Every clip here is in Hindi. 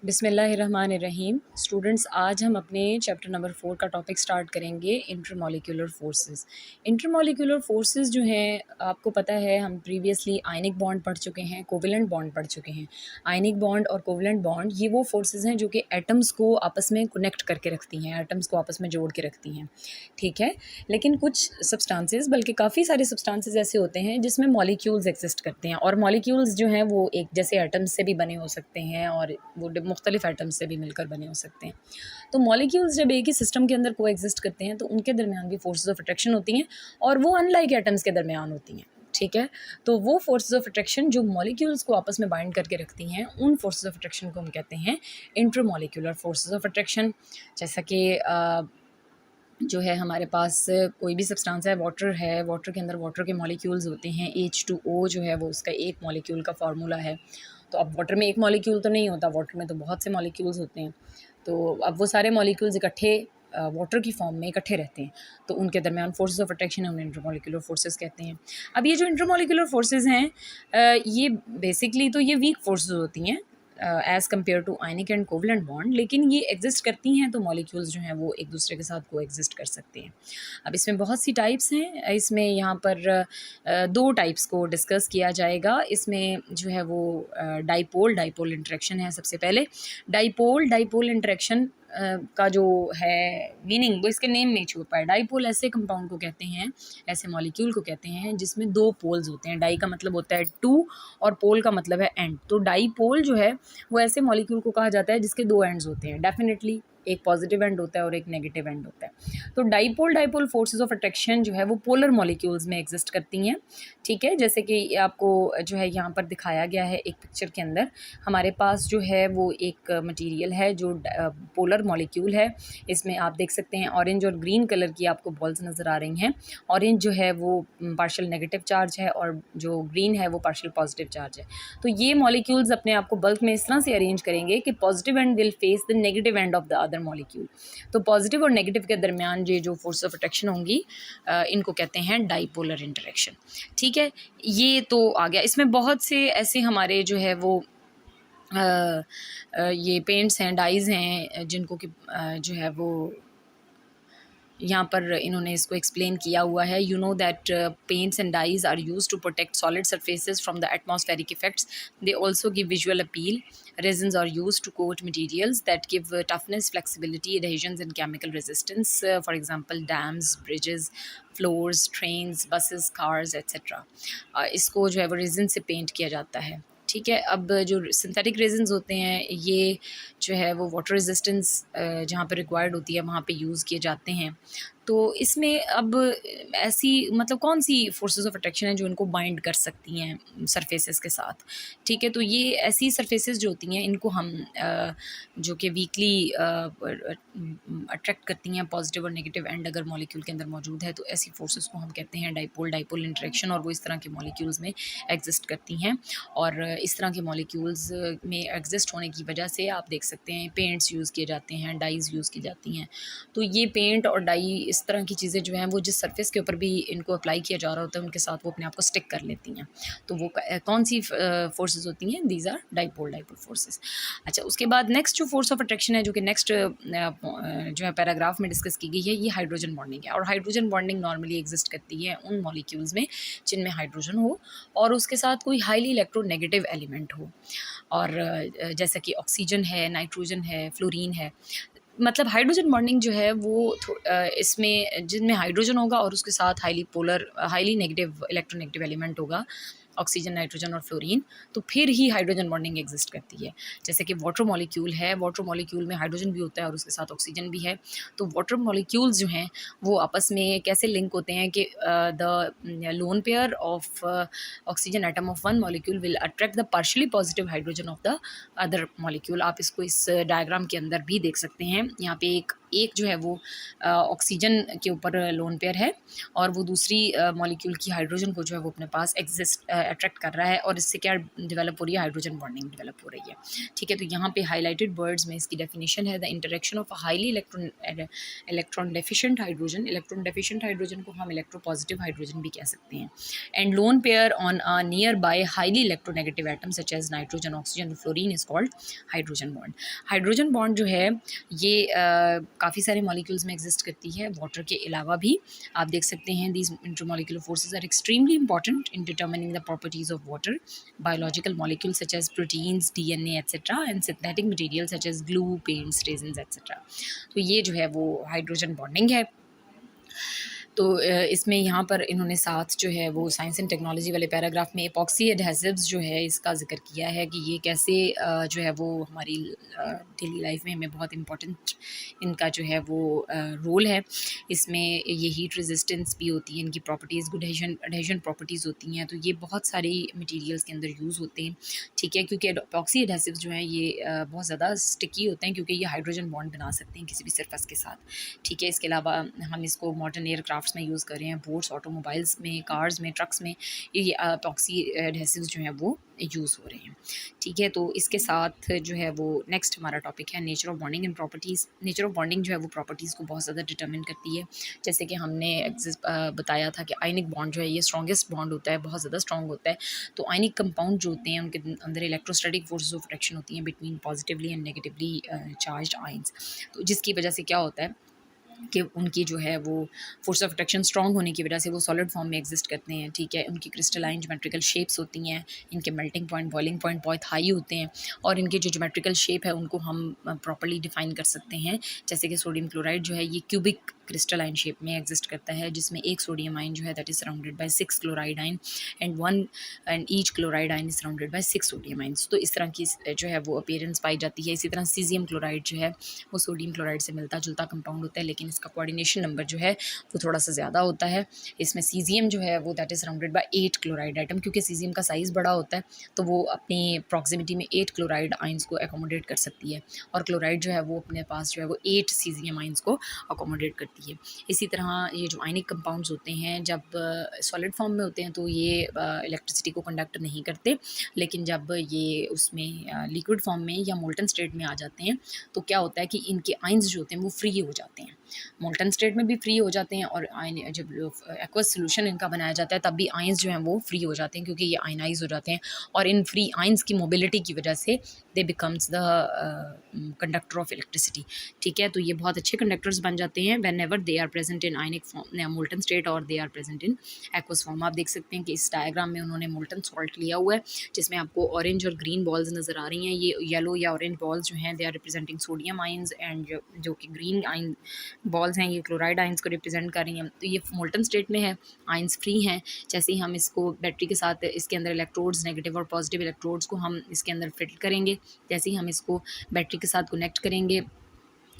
बिस्मिल्लाहिर्रहमानिर्रहीम। स्टूडेंट्स, आज हम अपने चैप्टर नंबर 4 का टॉपिक स्टार्ट करेंगे, इंटरमॉलिक्यूलर फोर्सेस। इंटरमॉलिक्यूलर फोर्सेस जो हैं, आपको पता है हम प्रीवियसली आयनिक बॉन्ड पढ़ चुके हैं, कोवेलेंट बॉन्ड पढ़ चुके हैं। आयनिक बॉन्ड और कोवेलेंट बॉन्ड ये वो फोर्सेस हैं जो कि एटम्स को आपस में कनेक्ट करके रखती हैं, एटम्स को आपस में जोड़ के रखती हैं, ठीक है। लेकिन कुछ सब्सटेंसेस, बल्कि काफ़ी सारे सब्सटेंसेस ऐसे होते हैं जिसमें मॉलिक्यूल्स एग्जिस्ट करते हैं, और मॉलिक्यूल्स जो हैं वो एक जैसे एटम्स से भी बने हो सकते हैं और वो मुख्तलिफ एटम्स से भी मिलकर बने हो सकते हैं। तो मॉलिक्यूल्स जब एक ही सिस्टम के अंदर को एग्जिस्ट करते हैं तो उनके दरमियान भी फोर्सेस ऑफ अट्रैक्शन होती हैं, और वो अनलाइक एटम्स के दरमियान होती हैं, ठीक है। तो वो फोर्सेस ऑफ अट्रैक्शन जो मॉलिक्यूल्स को आपस में बाइंड करके रखती हैं, उन फोर्सेस ऑफ अट्रैक्शन को हम कहते हैं इंटरमॉलिक्यूलर फोर्सेस ऑफ अट्रैक्शन। जैसा कि जो है हमारे पास कोई भी सब्सटेंस है, वाटर है, वाटर के अंदर वाटर के मॉलिक्यूल्स होते हैं। H2O जो है वो उसका एक मॉलिक्यूल का फार्मूला है। तो अब वाटर में एक मॉलिक्यूल तो नहीं होता, वाटर में तो बहुत से मॉलिक्यूल्स होते हैं। तो अब वो सारे मॉलिक्यूल्स इकट्ठे वाटर की फॉर्म में इकट्ठे रहते हैं, तो उनके दरमियान फोर्सेस ऑफ अट्रैक्शन है, उन्हें इंटरमॉलिक्यूलर फोर्सेस कहते हैं। अब ये जो इंटरमॉलिक्यूलर फोर्सेस हैं, ये बेसिकली तो ये वीक फोर्सेस होती हैं as compared to ionic and covalent bond, लेकिन ये एग्जिस्ट करती हैं तो मॉलिक्यूल्स जो हैं वो एक दूसरे के साथ को एग्जिस्ट कर सकते हैं। अब इसमें बहुत सी टाइप्स हैं, इसमें यहाँ पर दो टाइप्स को डिस्कस किया जाएगा। इसमें जो है वो डाइपोल इंटरेक्शन है। सबसे पहले डाइपोल इंटरेक्शन का जो है मीनिंग वो इसके नेम में छुपा है। डाइपोल ऐसे कंपाउंड को कहते हैं, ऐसे मॉलिक्यूल को कहते हैं जिसमें दो पोल्स होते हैं। डाई का मतलब होता है टू और पोल का मतलब है एंड। तो डाइपोल जो है वो ऐसे मॉलिक्यूल को कहा जाता है जिसके दो एंड्स होते हैं। डेफिनेटली एक पॉजिटिव एंड होता है और एक नेगेटिव एंड होता है। तो डाइपोल फोर्सेस ऑफ अट्रैक्शन जो है वो पोलर मॉलिक्यूल्स में एग्जिस्ट करती हैं, ठीक है। जैसे कि आपको जो है यहाँ पर दिखाया गया है एक पिक्चर के अंदर, हमारे पास जो है वो एक मटेरियल है जो पोलर मॉलिक्यूल है। इसमें आप देख सकते हैं ऑरेंज और ग्रीन कलर की आपको बॉल्स नज़र आ रही हैं। ऑरेंज जो है वो पार्शियल नेगेटिव चार्ज है और जो ग्रीन है वो पार्शियल पॉजिटिव चार्ज है। तो ये मॉलिक्यूल्स अपने आप को बल्क में इस तरह से अरेंज करेंगे कि positive and will face the negative end of the other molecule. तो पॉजिटिव और नेगेटिव के दरमियान ये जो फोर्स ऑफ अट्रैक्शन होंगी, इनको कहते हैं डाइपोलर इंटरेक्शन, ठीक है। ये तो आ गया। इसमें बहुत से ऐसे हमारे जो है वो ये पेंट्स हैं, डाइज़ हैं, जिनको कि जो है वो यहाँ पर इन्होंने इसको एक्सप्लेन किया हुआ है। You know that paints and dyes are use to protect solid surfaces from the atmospheric effects. They also give visual appeal. Resins are used to coat materials that give toughness, flexibility, adhesions and chemical resistance. For example, dams, bridges, floors, trains, buses, cars, etc. इसको जो है वो रेजिन से पेंट किया जाता है, ठीक है। अब जो सिंथेटिक रेजिन्स होते हैं ये जो है वो वाटर रेजिस्टेंस जहाँ पर रिक्वायर्ड होती है वहाँ पे यूज़ किए जाते हैं। तो इसमें अब ऐसी मतलब कौन सी फोर्सेस ऑफ अट्रैक्शन है जो इनको बाइंड कर सकती हैं सरफेसेस के साथ, ठीक है। तो ये ऐसी सरफेसेस जो होती हैं इनको हम जो कि वीकली अट्रैक्ट करती हैं पॉजिटिव और नेगेटिव एंड अगर मॉलिक्यूल के अंदर मौजूद है, तो ऐसी फोर्सेस को हम कहते हैं डाइपोल इंटरेक्शन, और वो इस तरह के मॉलिक्यूल्स में एग्जिस्ट करती हैं। और इस तरह के मॉलिक्यूल्स में एग्जिस्ट होने की वजह से आप देख सकते हैं पेंट्स यूज़ किए जाते हैं, डाइज़ यूज़ की जाती हैं। तो ये पेंट और डाई इस तरह की चीज़ें जो हैं वो जिस सरफेस के ऊपर भी इनको अप्लाई किया जा रहा होता है उनके साथ वो अपने आप को स्टिक कर लेती हैं। तो वो कौन सी फोर्सेस होती हैं? These are dipole forces. अच्छा, उसके बाद नेक्स्ट जो फोर्स ऑफ अट्रैक्शन है जो कि नेक्स्ट जो है पैराग्राफ में डिस्कस की गई है, ये हाइड्रोजन बॉन्डिंग है। और हाइड्रोजन बॉन्डिंग नॉर्मली एग्जिस्ट करती है उन मॉलिक्यूल्स में जिनमें हाइड्रोजन हो और उसके साथ कोई हाईली इलेक्ट्रोनेगेटिव एलिमेंट हो। और जैसा कि ऑक्सीजन है, नाइट्रोजन है, फ्लोरीन है। मतलब हाइड्रोजन बॉन्डिंग जो है वो इसमें जिनमें हाइड्रोजन होगा और उसके साथ हाईली नेगेटिव इलेक्ट्रोनेगेटिव एलिमेंट होगा, ऑक्सीजन, नाइट्रोजन और फ्लोरीन, तो फिर ही हाइड्रोजन बॉन्डिंग एग्जिस्ट करती है। जैसे कि वाटर मॉलिक्यूल है, वाटर मॉलिक्यूल में हाइड्रोजन भी होता है और उसके साथ ऑक्सीजन भी है। तो वाटर मॉलिक्यूल्स जो हैं वो आपस में कैसे लिंक होते हैं कि the lone pair of oxygen atom of one molecule will attract the partially positive hydrogen of the other molecule. आप इसको इस डायग्राम के अंदर भी देख सकते हैं। यहाँ पे एक एक जो है वो ऑक्सीजन के ऊपर लोन पेयर है और वो दूसरी मॉलिक्यूल की हाइड्रोजन को जो है वो अपने पास अट्रैक्ट कर रहा है और इससे क्या डेवलप हो रही है, हाइड्रोजन बॉन्डिंग डेवलप हो रही है। ठीक है, तो यहाँ पे हाईलाइटेड वर्ड्स में इसकी डेफिनेशन है, the interaction of a highly electron deficient hydrogen, electron deficient hydrogen को हम इलेक्ट्रोपॉजिटिव हाइड्रोजन भी कह सकते हैं, and lone pair on a nearby highly electronegative atom such as nitrogen, oxygen, fluorine is called hydrogen bond. Hydrogen bond जो है ये काफ़ी सारे मॉलिक्यूल्स में एग्जिस्ट करती है, वाटर के अलावा भी। आप देख सकते हैं these intermolecular forces are extremely important in determining the properties of water, biological molecule such as proteins, DNA etcetera, and synthetic material such as glue, paints, resins etcetera. तो ये जो है वो हाइड्रोजन बॉन्डिंग है। तो इसमें यहाँ पर इन्होंने साथ जो है वो साइंस एंड टेक्नोलॉजी वाले पैराग्राफ में एपॉक्सी एडहेसिव्स जो है इसका जिक्र किया है कि ये कैसे जो है वो हमारी डेली लाइफ में हमें बहुत इम्पोर्टेंट इनका जो है वो रोल है। इसमें ये हीट रेजिस्टेंस भी होती है, इनकी प्रॉपर्टीज़, गुड एडहेशन प्रॉपर्टीज़ होती हैं, तो ये बहुत सारी मटेरियल्स के अंदर यूज़ होते हैं। ठीक है, क्योंकि एपॉक्सी एडहेसिव्स जो हैं ये बहुत ज़्यादा स्टिकी होते हैं क्योंकि ये हाइड्रोजन बॉन्ड बना सकते हैं किसी भी सरफेस के साथ। ठीक है, इसके अलावा हम इसको मॉडर्न एयरक्राफ्ट में यूज़ कर रहे हैं, बोट्स, ऑटोमोबाइल्स में, कार्स में, ट्रक्स में ये एपॉक्सी एडहेसिव्स जो हैं वो यूज़ हो रहे हैं। ठीक है, तो इसके साथ जो है वो नेक्स्ट हमारा टॉपिक है nature of bonding and properties. Nature of bonding जो है वो प्रॉपर्टीज़ को बहुत ज़्यादा डिटरमिन करती है। जैसे कि हमने बताया था कि आयनिक बॉन्ड जो है ये स्ट्रॉन्गेस्ट बॉन्ड होता है, बहुत ज़्यादा स्ट्रॉन्ग होता है। तो आयनिक कंपाउंड जो होते हैं उनके अंदर इलेक्ट्रोस्टैटिक फोर्सेस ऑफ अट्रैक्शन होती हैं between positively and negatively charged ions. तो जिसकी वजह से क्या होता है कि उनकी जो है वो फोर्स ऑफ अट्रैक्शन स्ट्रॉन्ग होने की वजह से वो सॉलिड फॉर्म में एग्जिस्ट करते हैं। ठीक है, उनकी क्रिस्टलाइन ज्योमेट्रिकल शेप्स होती हैं, इनके मेल्टिंग पॉइंट, बॉइलिंग पॉइंट बहुत हाई होते हैं और इनके जो ज्योमेट्रिकल शेप है उनको हम प्रॉपर्ली डिफाइन कर सकते हैं। जैसे कि सोडियम क्लोराइड जो है ये क्यूबिक क्रिस्टलाइन शेप में एग्जिस्ट करता है, जिसमें एक सोडियम आयन जो है that is surrounded by 6 chloride ion and each chloride ion is surrounded by 6 sodium ions. तो इस तरह की जो है वो अपीयरेंस पाई जाती है। इसी तरह सीजियम क्लोराइड जो है वो सोडियम क्लोराइड से मिलता जुलता कंपाउंड होता है, लेकिन इसका कोऑर्डिनेशन नंबर जो है वो थोड़ा सा ज़्यादा होता है। इसमें सीजियम जो है वो that is surrounded by 8 chloride item, क्योंकि सीजियम का साइज़ बड़ा होता है तो वो अपनी प्रॉक्सिमिटी में 8 क्लोराइड आइंस को एकोमोडेट कर सकती है, और क्लोराइड जो है वो अपने पास जो है वो 8 सीजियम आइंस को अकोमोडेट करती है। इसी तरह ये जो आयनिक कंपाउंड्स होते हैं जब सॉलिड फॉर्म में होते हैं तो ये इलेक्ट्रिसिटी को कंडक्ट नहीं करते, लेकिन जब ये उसमें लिक्विड फॉर्म में या मोल्टन स्टेट में आ जाते हैं तो क्या होता है कि इनके आइंस जो होते हैं वो फ्री हो जाते हैं। मोल्टन स्टेट में भी फ्री हो जाते हैं और आयन जब एक्वस सोल्यूशन इनका बनाया जाता है तब भी आयंस जो हैं वो फ्री हो जाते हैं, क्योंकि ये आयनाइज हो जाते हैं और इन फ्री आयंस की मोबिलिटी की वजह से दे becomes the conductor of electricity. ठीक है, तो ये बहुत अच्छे कंडक्टर्स बन जाते हैं whenever they are present in ionic form, molten state, और they are present in aqueous form. आप देख सकते हैं कि इस डायग्राम में उन्होंने मोल्टन सॉल्ट लिया हुआ है जिसमें आपको ऑरेंज और ग्रीन बॉल्स नज़र आ रही हैं। ये येलो या ऑरेंज बॉल्स जो हैं they are representing sodium ions, and जो कि ग्रीन आयन बॉल्स हैं ये क्लोराइड आयंस को रिप्रेजेंट कर रही हैं। तो ये मोल्टन स्टेट में है, आयंस फ्री हैं। जैसे ही हम इसको बैटरी के साथ इसके अंदर इलेक्ट्रोड्स, नेगेटिव और पॉजिटिव इलेक्ट्रोड्स को हम इसके अंदर फिट करेंगे, जैसे ही हम इसको बैटरी के साथ कनेक्ट करेंगे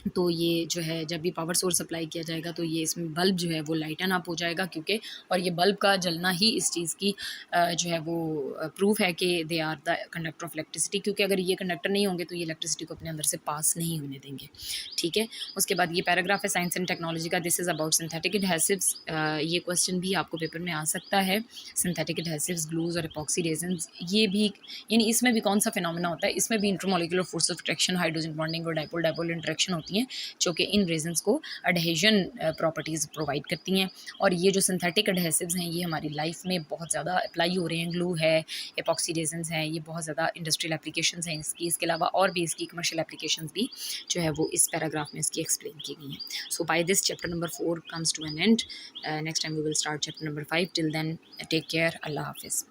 तो ये जो है जब भी पावर सोर्स अप्लाई किया जाएगा तो ये इसमें बल्ब जो है वो लाइटन अप हो जाएगा, क्योंकि और ये बल्ब का जलना ही इस चीज़ की जो है वो प्रूफ है कि they are the conductor of electricity, क्योंकि अगर ये कंडक्टर नहीं होंगे तो ये इलेक्ट्रिसिटी को अपने अंदर से पास नहीं होने देंगे। ठीक है, उसके बाद ये पैराग्राफ है साइंस एंड टेक्नोलॉजी का, this is about synthetic adhesives. ये क्वेश्चन भी आपको पेपर में आ सकता है, सिंथेटिक एडहेसिव्स, ग्लूज और एपॉक्सी रेजिन्स, ये भी यानी इसमें भी कौन सा फिनोमेना होता है, इसमें भी intermolecular force of attraction, hydrogen bonding और डाइपोल डाइपोल इंटरेक्शन होती हैं जो कि इन रेजन्स को एडहेजन प्रॉपर्टीज़ प्रोवाइड करती हैं। और ये जो सिंथेटिक एडहेसिव्स हैं ये हमारी लाइफ में बहुत ज़्यादा अप्लाई हो रहे हैं, ग्लू है, एपॉक्सी रेजन्स हैं, ये बहुत ज़्यादा इंडस्ट्रियल एप्लीकेशंस हैं इसकी। इसके अलावा और भी इसकी कमर्शियल एप्लीकेशंस भी जो है वो इस पैराग्राफ में इसकी एक्सप्लेन की गई हैं। So by this chapter number 4 comes to an end. Next time we will start chapter number 5। Till then take care, अल्लाह हाफिज़।